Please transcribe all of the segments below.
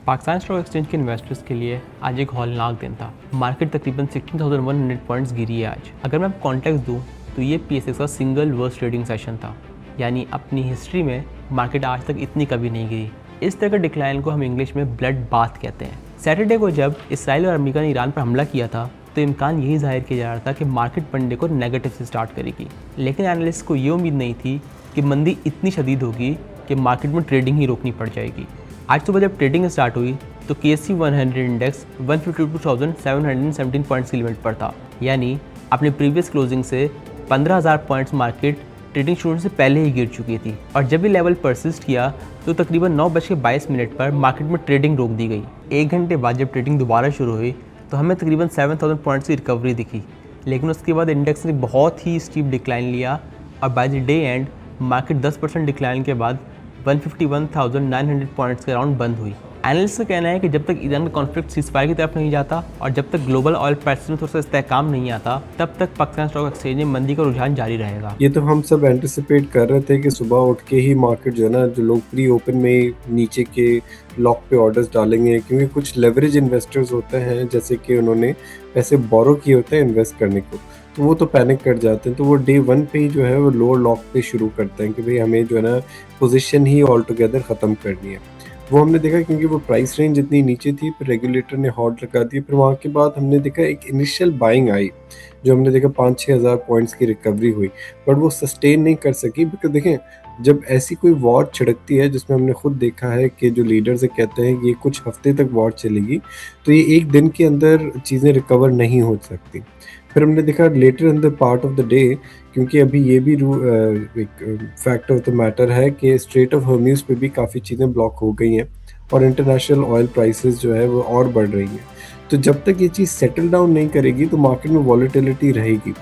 Pakistan stock exchange के investors के लिए आज एक हौलनाक दिन था। मार्केट तकरीबन 16,100 पॉइंट्स गिरी है आज। अगर मैं कॉन्टेक्स्ट दूँ तो ये PSX का सिंगल वर्स्ट ट्रेडिंग सेशन था, यानी अपनी हिस्ट्री में मार्केट आज तक इतनी कभी नहीं गिरी। इस तरह का डिक्लाइन को हम इंग्लिश में ब्लड बाथ कहते हैं। सैटरडे को जब इसराइल और अमेरिका ने ईरान पर हमला किया था तो इम्कान यही जाहिर किया जा रहा था कि मार्केट मंडे को नेगेटिव से स्टार्ट करेगी, लेकिन एनालिस्ट को ये उम्मीद नहीं थी कि मंदी इतनी शदीद होगी कि मार्केट में ट्रेडिंग ही रोकनी पड़ जाएगी। आज सुबह जब ट्रेडिंग स्टार्ट हुई तो KSE 100 इंडेक्स 152,717 पॉइंट्स की लिमिट पर था, यानी अपने प्रीवियस क्लोजिंग से 15,000 पॉइंट्स मार्केट ट्रेडिंग शुरू से पहले ही गिर चुकी थी। और जब ये लेवल परसिस्ट किया तो तकरीबन 9:22 पर मार्केट में ट्रेडिंग रोक दी गई। 1 घंटे बाद जब ट्रेडिंग दोबारा शुरू हुई तो हमें तकरीबन 7,000 पॉइंट्स की रिकवरी दिखी, लेकिन उसके बाद इंडेक्स ने बहुत ही स्टीप डिक्लाइन लिया और by the day and market 10% decline के बाद 151,900 पॉइंट्स के अराउंड बंद हुई। एनालिस्ट का कहना है कि जब तक ईरान का कॉन्फ्लिक्ट सीज़फायर की तरफ नहीं जाता और जब तक ग्लोबल ऑयल प्राइसेस में थोड़ा सा इस्तेहकाम नहीं आता, तब तक पाकिस्तान स्टॉक एक्सचेंज में मंदी का रुझान जारी रहेगा। ये तो हम सब एंटिसिपेट कर रहे थे कि सुबह उठ के ही मार्केट जो है ना, जो लोग प्री ओपन में नीचे के लॉक पे ऑर्डर्स डालेंगे, क्योंकि कुछ लेवरेज इन्वेस्टर्स होते हैं जैसे कि उन्होंने पैसे बोरो किए होते हैं इन्वेस्ट करने को, तो वो तो पैनिक कर जाते हैं। तो वो डे 1 पे ही जो है वो लोअर लॉक पे शुरू करते हैं कि भाई हमें जो है ना पोजीशन ही ऑल टुगेदर ख़त्म करनी है। वो हमने देखा क्योंकि वो प्राइस रेंज इतनी नीचे थी, फिर रेगुलेटर ने हॉल्ट लगा दी। फिर वहाँ के बाद हमने देखा एक इनिशियल बाइंग आई, जो हमने देखा 5-6 हज़ार पॉइंट्स की रिकवरी हुई, बट वो सस्टेन नहीं कर सकी। बिकॉज देखें, जब ऐसी कोई वॉर छिड़कती है जिसमें हमने खुद देखा है कि जो लीडर्स कहते हैं कि ये कुछ हफ्ते तक वॉर चलेगी, तो ये एक दिन के अंदर चीज़ें रिकवर नहीं हो सकती। फिर हमने देखा later in the part of the day, क्योंकि अभी ये भी एक फैक्ट ऑफ द मैटर है कि स्ट्रेट ऑफ हॉर्मुज़ पे भी काफ़ी चीज़ें ब्लॉक हो गई हैं और इंटरनेशनल ऑयल प्राइसेस जो है वो और बढ़ रही हैं। तो जब तक ये चीज़ सेटल डाउन नहीं करेगी तो मार्केट में वॉलेटिलिटी रहेगी।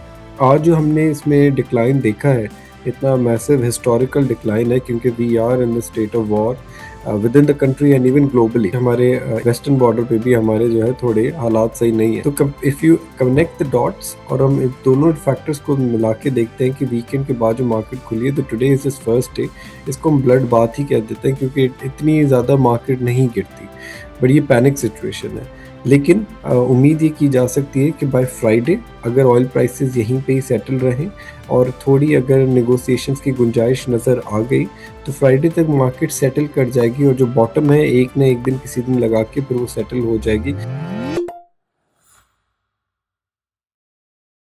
आज जो हमने इसमें डिक्लाइन देखा है, इतना मैसिव हिस्टोरिकल डिक्लाइन है, क्योंकि we are in the state of war within the country and even globally. हमारे वेस्टर्न बॉर्डर पे भी हमारे जो है थोड़े हालात सही नहीं है। तो if you connect the dots और हम इन दोनों फैक्टर्स को मिला के देखते हैं कि वीकेंड के बाद जो मार्केट खुली है, तो today is this first day, इसको हम ब्लड बाथ ही कह देते हैं, क्योंकि इतनी ज़्यादा मार्केट नहीं गिरती, बट ये पैनिक सिचुएशन है। लेकिन उम्मीद ये की जा सकती है कि बाय फ्राइडे अगर ऑयल प्राइसेस यहीं पे ही सेटल रहें और थोड़ी अगर नेगोशिएशंस की गुंजाइश नज़र आ गई तो फ्राइडे तक मार्केट सेटल कर जाएगी और जो बॉटम है एक न एक दिन किसी दिन लगा के फिर वो सेटल हो जाएगी।